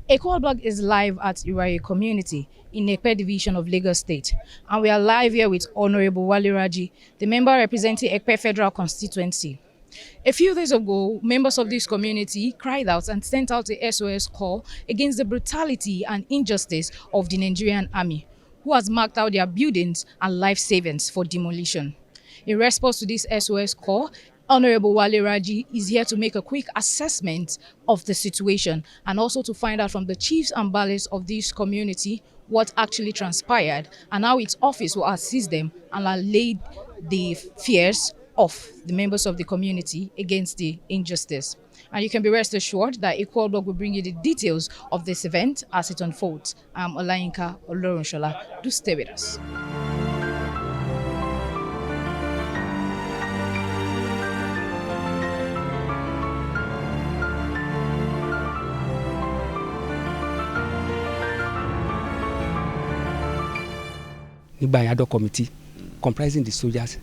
A call blog is live at Iraye community in Ekpe division of Lagos State. And we are live here with Honorable Wale Raji, the member representing Ekpe Federal Constituency. A few days ago, members of this community cried out and sent out a SOS call against the brutality and injustice of the Nigerian army, who has marked out their buildings and life savings for demolition. In response to this SOS call, Honorable Wale Raji is here to make a quick assessment of the situation and also to find out from the chiefs and ballots of this community what actually transpired and how its office will assist them and allay the fears of the members of the community against the injustice. And you can be rest assured that Equal Blog will bring you the details of this event as it unfolds. I'm Olayinka Olorunsola. Do stay with us. Nígbà yẹn adult committee comprising the soldiers,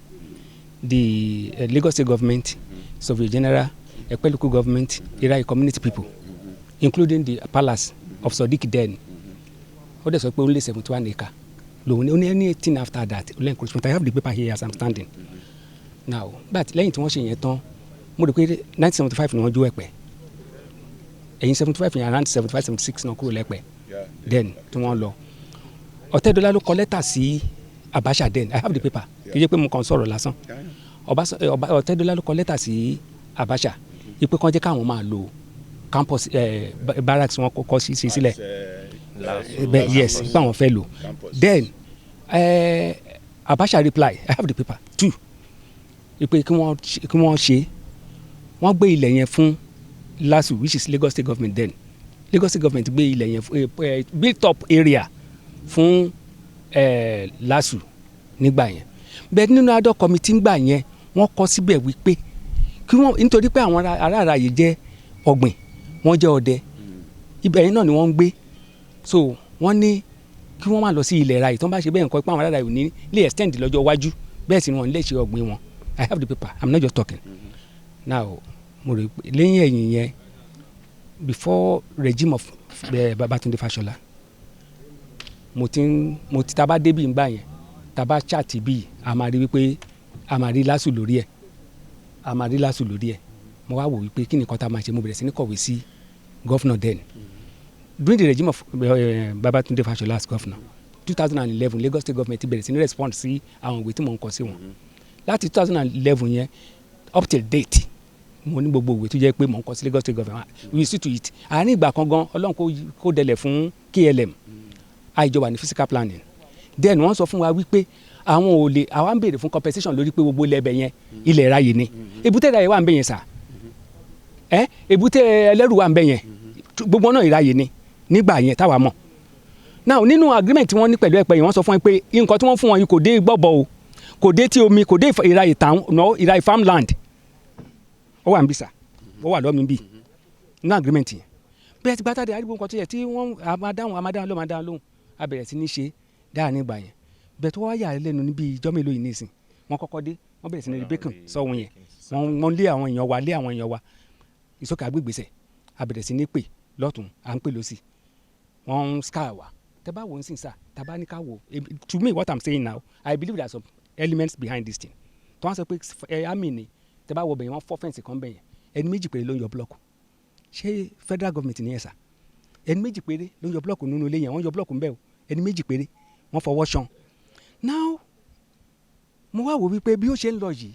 the Lagos State government, Surveyor General, Ekpe local government, Iraye community people, including the palace of Sodiq then. Ó dẹ̀ sọ pé only 71 acre. Only anything after that, only encroachment. I have the paper here as I'm standing. Now, but lẹ́yìn tí wọ́n ṣe yẹn tán, mo rò pé 1975 ni wọ́n jó Ẹ̀pẹ́. Ẹ̀yìn 75 yẹn around 75, 76 náà kúrò lẹ́pẹ́. Then tí wọ́n lọ. Ọ̀tẹ́dọ́lá ló kọ lẹ́tà sí Abacha then. I have the paper. Kì í ṣe pé mo kàn sọ̀rọ̀ lásán. Ọ̀tẹ́dọ́lá ló kọ lẹ́tà sí Abacha. Ipe kan jẹ́ káwọn máa lo campus barracks wọn kọ́ sí sílẹ̀. Yes, ipe àwọn fẹ́ lò. Then Abacha reply. I have the paper too. Ipe kí wọ́n ṣe. Wọ́n gbé ilẹ̀ yẹn fún LASU, which is Lagos State government then. Lagos State government gbé ilẹ̀ yẹn fún built up area fún LASU nígbà yẹn. Bẹ́ẹ̀ nínú adult committee nígbà yẹn wọ́n kọ síbẹ̀ wípé kí wọ́n nítorí pé àwọn ará Iraye jẹ́ ọ̀gbìn, wọ́n jẹ́ ọdẹ, ibẹ̀ yẹn náà ni wọ́n ń gbé, so wọ́n ní kí wọ́n má lọ sí ilẹ̀ Iraye tó ń bá ṣe bẹ́ẹ̀ nǹkan pé àwọn ará Iraye ò ní lè extend lọ́jọ́ iwájú, bẹ́ẹ̀ sì ni wọ́n lè ṣe ọ̀gbìn wọn. I have the paper. I'm not just talking. Now mo rò pé lẹ́yìn ẹ̀yìn yẹn before regime of Babatunde Fashola mo ti taba débi ngbà yẹn taba chat bí a máa rí wípé a máa rí LASU lórí ẹ̀ mo wá wò wípé kí ni nǹkan tá a máa ṣe. Mo bẹ̀rẹ̀ sí ní kọ̀wé sí governor then during the regime of Babatunde Fashola as governor 2011 Lagos State government bẹ̀rẹ̀ sí ní respond sí àwọn ìwé tí mo ń kọ sí wọn láti 2011 yẹn up till date mo ní gbogbo ìwé tó jẹ́ pé mo ń kọ sí Lagos State government we see to it. àárín ìgbà kan gan Ọlọ́run kó dẹlẹ̀ fún KLM àìjọba ní physical planning then wọ́n sọ fún wa wípé àwọn ò lè àwa ń béèrè fún compensation lórí pé gbogbo ilẹ̀ ẹbẹ̀ yẹn ilẹ̀ Iraye ni èbúté Iraye wà ń bẹ̀ yẹn sà èbúté ẹlẹ́rù wà ń bẹ̀ yẹn gbogbo náà Iraye ni nígbà yẹn táwa mọ̀. Now nínú agreement tí wọ́n ní pẹ̀lú Ẹ̀pẹ́ yẹn wọ́n sọ fún wọn pé nǹkan tí wọ́n fún wọn yìí kò dé gbọ́bọ̀ o, kò dé tí omi, kò dé Iraye town, no Iraye farmland. Ó wà ń bí sà, ó wà lọ́mí bí nínú agreement yẹn. Bẹ́ẹ̀ ti gbátàdé àdìgbò nǹkan tó yẹ tí wọ́n amádáhùn lóhùn a bẹ̀rẹ̀ sí ní ṣe dáa nígbà yẹn. Bẹ́ẹ̀ tó wá yà lẹ́nu níbi ìjọ́ mélòó yìí nísìn wọ́n kọ́kọ́ dé wọ́n bẹ̀rẹ̀ sí ní bacon sọ́hun yẹn wọ́n lé àwọn èèyàn wa ìsókè agbègbèsẹ̀ a bẹ̀rẹ̀ sí ní pè lọ́tún à ń pè lọ́sì wọ́n ń scar wa tẹ́ bá wò ó sìn sá tá bá ní ká wò to me what I'm saying now I believe there are some elements behind this thing. tó wọ́n sọ pé àmì ni tẹ́ bá wọ bẹ̀yẹn wọ́n fọ́ fẹ́ǹsì kan bẹ̀yẹn ẹni méjì péré ló ń yọ blọọkù. Ṣé federal government ni ẹ sà? ẹni méjì péré ló ń yọ blọọkù nínú ilé yẹn wọ́n yọ blọọkù ń bẹ̀ o ẹni méjì péré wọ́n fọwọ́ ṣan. Now mo wá wò wípé bí ó ṣe ń lọ yìí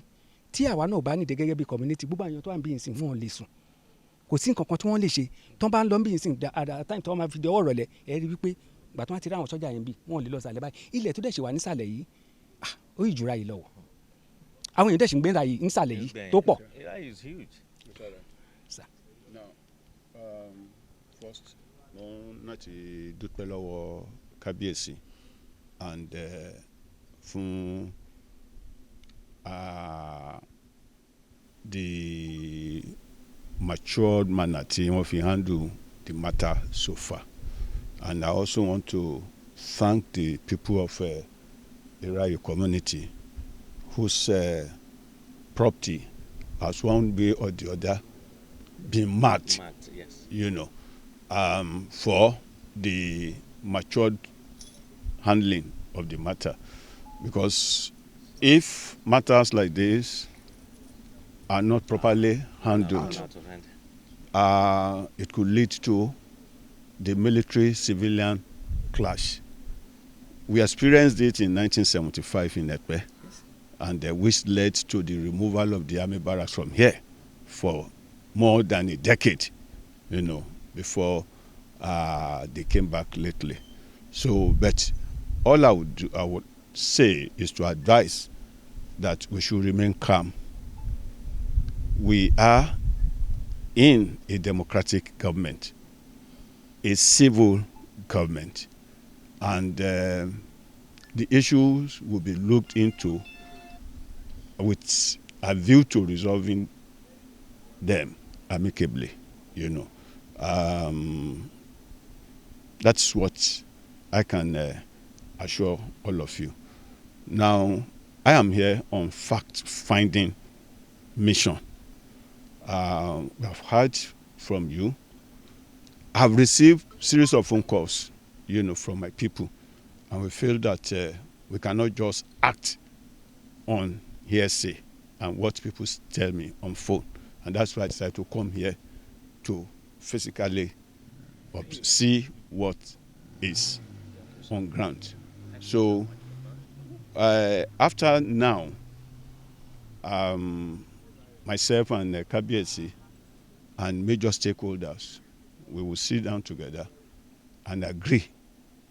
tí àwa náà bá nìdẹ gẹ́gẹ́ bí community gbogbo àyàn tó wà ń bí ìsìn wọn lè sùn, kò sí nǹkan kan tí wọ́n lè ṣe tó ń bá ń lọ bí ìsìn àtàtà tí wọ́n máa fi di ọwọ́ rọ̀lẹ́ ẹ rí wípé ìgbà tó wọ́n ti rí àwọn sọ́jà yẹn bí wọ́n lè lọ sàlẹ̀ báyìí ilẹ̀ tó dẹ̀ ṣe wà nísàlẹ̀ yìí ó yìí jura yìí lọ́wọ́ àwọn èèyàn dẹ̀ ṣì ń gbé ra yìí nísàlẹ̀ yìí tó pọ̀. First mo láti dúpẹ́ lọ́wọ́ kábíyèsí and fún the matured manner tí wọ́n fi handle the matter so far, and I also want to thank the people of Iraye community whose property has one way or the other been marked, yes. you know, for the matured handling of the matter. Because if matters like this are not properly handled, it could lead to the military-civilian clash. We experienced it in 1975 in Ekpe, and which led to the removal of the army barracks from here for more than a decade, before they came back lately. So, but all I would say is to advise that we should remain calm. We are in a democratic government, a civil government, and the issues will be looked into with a view to resolving them amicably, That's what I can assure all of you. Now, I am here on fact-finding mission. I've heard from you. I've received series of phone calls, from my people, and we feel that we cannot just act on hearsay and what people tell me on phone, and that's why I decided to come here to physically see what is on ground. So after now, myself and Kabiesi and major stakeholders, we will sit down together and agree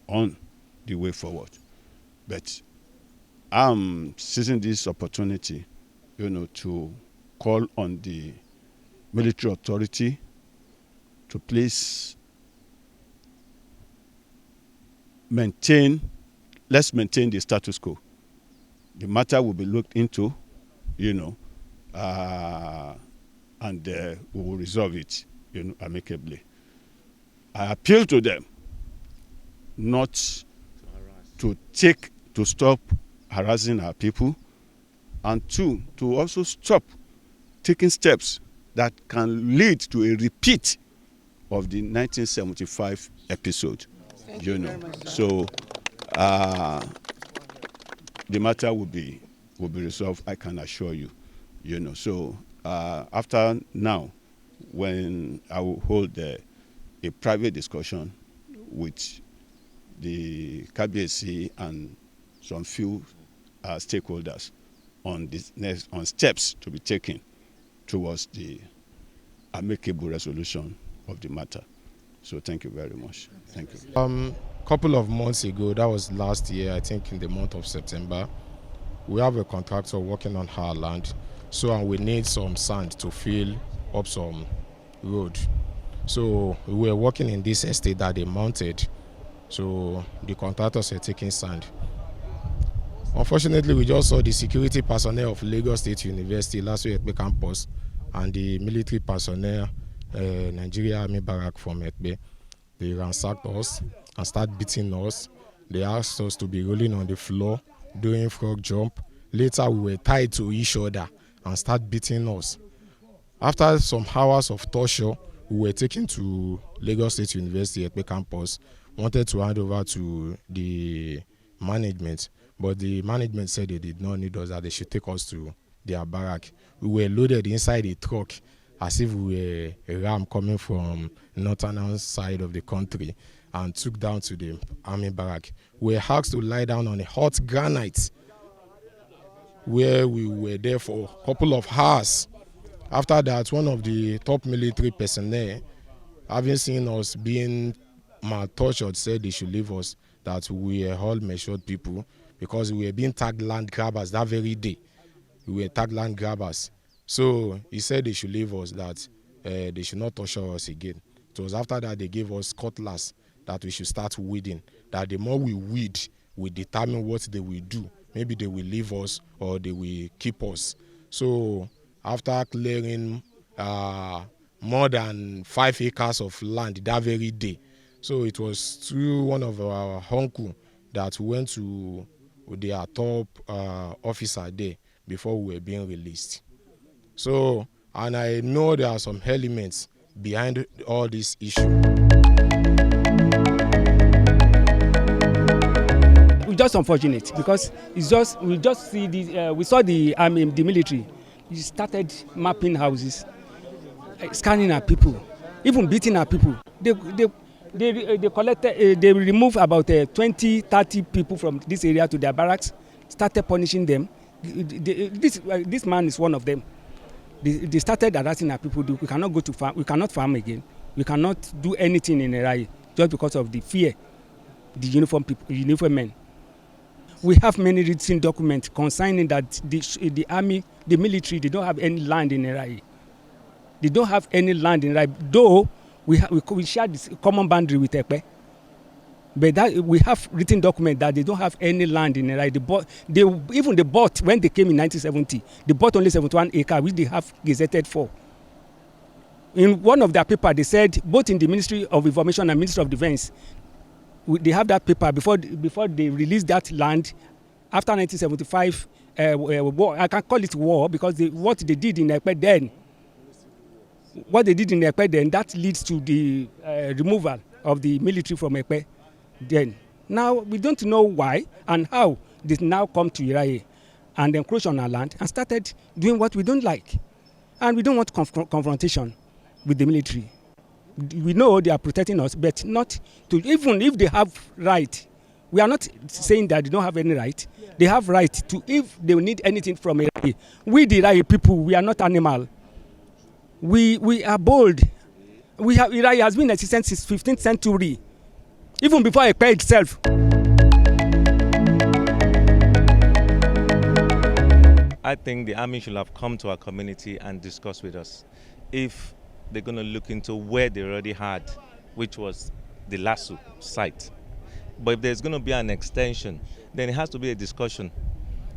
on the way forward. But I'm seizing this opportunity, to call on the military authority to please let's maintain the status quo. The matter will be looked into, and we will resolve it, amicably. I appeal to them not to stop harassing our people, and two, to also stop taking steps that can lead to a repeat of the 1975 episode. So the matter will be resolved, I can assure you. So after now, when I will hold a private discussion with the KBSC and some few stakeholders on steps to be taken towards the amicable resolution of the matter. So thank you very much. Thank you. Couple of months ago, that was last year, I think in the month of September, we have a contractor working on our land, and we need some sand to fill up some road. So we were working in this estate that they mounted. So the contractors are taking sand. Unfortunately, we just saw the security personnel of Lagos State University last week at the campus and the military personnel, Nigeria Army Barrack from Ekpe. They ransacked us and started beating us. They asked us to be rolling on the floor, doing frog jump. Later, we were tied to each other and started beating us. After some hours of torture, we were taken to Lagos State University at the campus, wanted to hand over to the management, but the management said they did not need us, that they should take us to their barrack. We were loaded inside a truck as if we were a ram coming from northern side of the country, and took down to the army barrack. We were asked to lie down on a hot granite where we were there for a couple of hours. After that, one of the top military personnel, having seen us being maltortured, said they should leave us, that we were all matured people, because we were being tagged land grabbers that very day. We were tagged land grabbers. So he said they should leave us, that they should not torture us again. It was after that they gave us cutlass that we should start weeding, that the more we weed, we determine what they will do. Maybe they will leave us or they will keep us. So after clearing more than 5 acres of land that very day, so it was through one of our uncle that we went to their top officer there before we were being released. So, and I know there are some elements behind all this issue. It's just unfortunate because we just see the we saw the army, the military. We started mapping houses, scanning our people, even beating our people. They collected, they removed about 20, 30 people from this area to their barracks, started punishing them. This man is one of them. They started harassing our people. We cannot go to farm. We cannot farm again. We cannot do anything in Iraye just because of the fear, the uniform men. We have many written documents concerning that the army, the military, they don't have any land in Iraye. They don't have any land in Iraye, though we share this common boundary with Ekpe. But that we have written document that they don't have any land in Iraye. They bought when they came in 1970. They bought only 71 acres, which they have gazetted for. In one of their paper, they said both in the Ministry of Information and Ministry of Defence, they have that paper before they released that land after 1975 war. I can call it war because what they did in Ekpe then, that leads to the removal of the military from Ekpe. Then now we don't know why and how they now come to Iraye and encroach on our land and started doing what we don't like, and we don't want confrontation with the military. We know they are protecting us, but not to, even if they have right. We are not saying that they don't have any right. They have right to, if they need anything from Iraye. We the Iraye people, we are not animal. We are bold. Iraye has been in existence since 15th century, even before Ekpe itself. I think the army should have come to our community and discussed with us if they're going to look into where they already had, which was the Lasso site. But if there's going to be an extension, then it has to be a discussion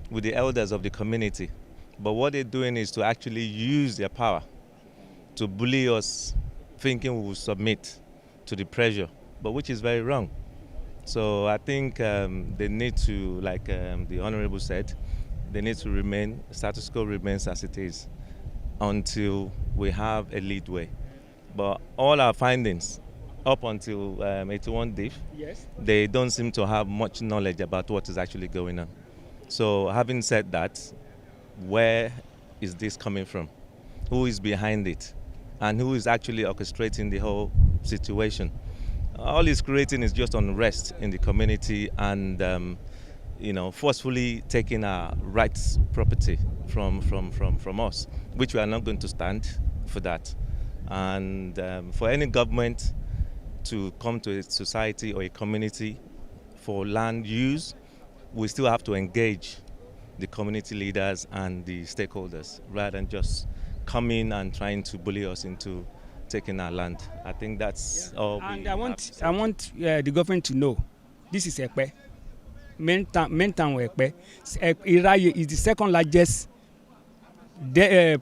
with the elders of the community. But what they're doing is to actually use their power to bully us, thinking we will submit to the pressure, but which is very wrong. So I think they need to, like the Honorable said, they need to remain, status quo remains as it is until we have a lead way. But all our findings up until 81 diff, yes, they don't seem to have much knowledge about what is actually going on. So having said that, where is this coming from? Who is behind it? And who is actually orchestrating the whole situation? All it's creating is just unrest in the community and forcefully taking our rights property from us, which we are not going to stand for that. And for any government to come to a society or a community for land use, we still have to engage the community leaders and the stakeholders rather than just come in and trying to bully us into taking our land. I think that's all. And I want the government to know this is Ekpe. Main town Ekpe. Iraye is the second largest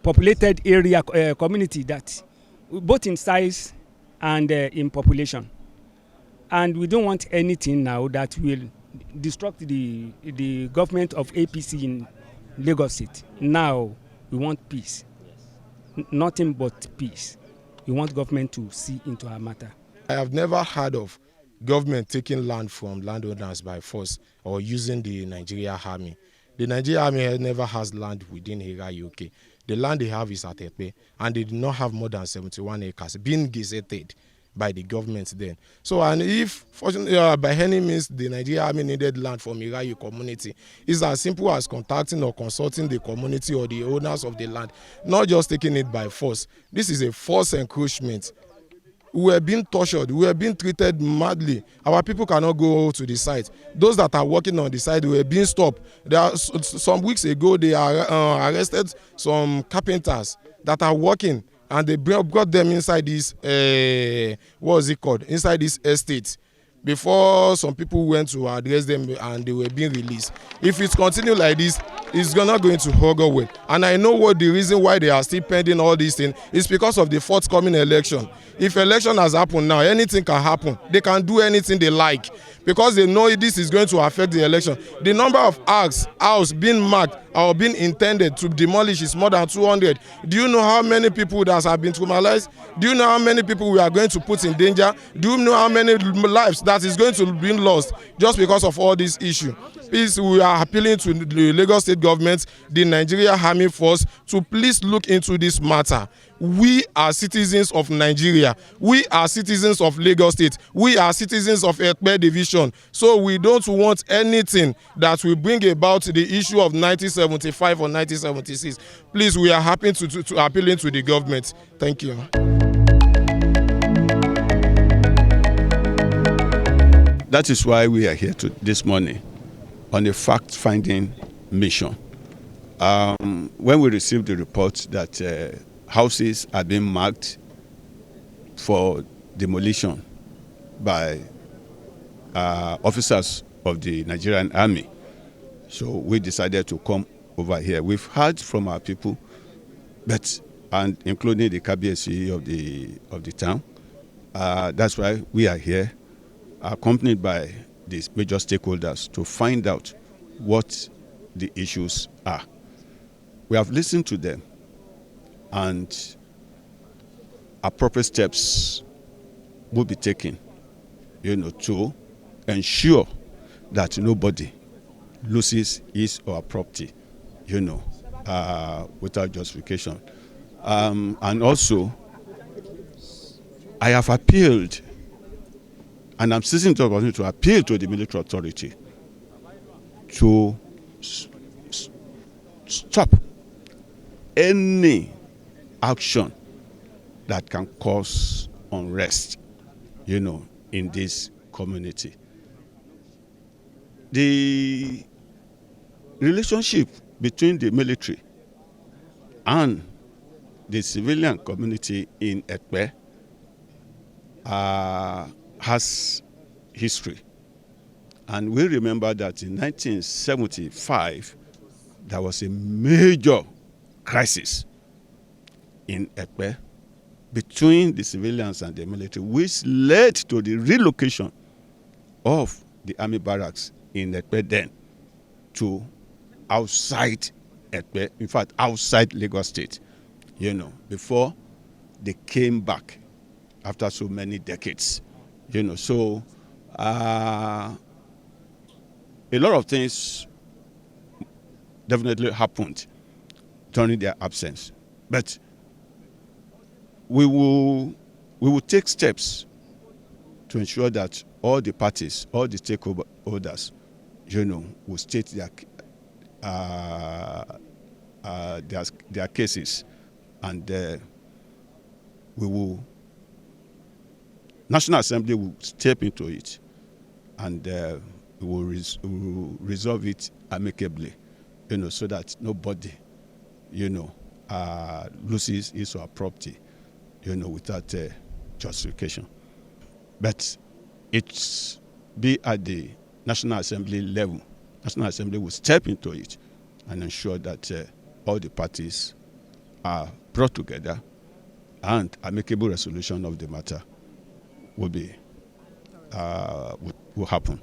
populated area community, that both in size and in population. And we don't want anything now that will destruct the government of APC in Lagos State. Now we want peace. Nothing but peace. We want government to see into our matter. I have never heard of government taking land from landowners by force or using the Nigeria Army. The Nigeria Army never has land within Iraye, okay. The land they have is at Ekpe, and they do not have more than 71 acres, being gazetted by the government then. So, and if fortunately by any means the Nigeria Army needed land from Iraye community, it's as simple as contacting or consulting the community or the owners of the land, not just taking it by force. This is a forced encroachment. We are being tortured. We are being treated madly. Our people cannot go to the site. Those that are working on the site were being stopped. There are, some weeks ago, they arrested some carpenters that are working, and they brought them inside this, inside this estate. Before some people went to address them and they were being released. If it continues like this, it's not going to augur well. And I know what the reason why they are still pending all these things is because of the forthcoming election. If election has happened now, anything can happen. They can do anything they like because they know this is going to affect the election. The number of house being marked or being intended to demolish is more than 200. Do you know how many people that have been traumatized? Do you know how many people we are going to put in danger? Do you know how many lives that is going to be lost just because of all this issue? Please, we are appealing to the Lagos State government, the Nigeria Army Force, to please look into this matter. We are citizens of Nigeria. We are citizens of Lagos State. We are citizens of Ekpe Division. So we don't want anything that will bring about the issue of 1975 or 1976. Please, we are happy to appealing to the government. Thank you. That is why we are here this morning on a fact-finding mission. When we received the report that houses are being marked for demolition by officers of the Nigerian Army, so we decided to come over here. We've heard from our people, and including the KBSC of the town. That's why we are here, accompanied by these major stakeholders, to find out what the issues are. We have listened to them, and appropriate steps will be taken, to ensure that nobody loses his or her property, without justification. And also, I have appealed, and I'm seeking to continue to appeal to the military authority to stop any action that can cause unrest, in this community. The relationship between the military and the civilian community in Ekpe has history. And we remember that in 1975, there was a major crisis in Ekpe between the civilians and the military, which led to the relocation of the army barracks in Ekpe then to outside Ekpe, in fact, outside Lagos State, before they came back after so many decades, So a lot of things definitely happened during their absence, but we will take steps to ensure that all the parties, all the stakeholders, will state their cases, and National Assembly will step into it, and we will resolve it amicably, so that nobody, loses his or her property, without justification. But it's be at the National Assembly level. National Assembly will step into it and ensure that all the parties are brought together, and amicable resolution of the matter will happen.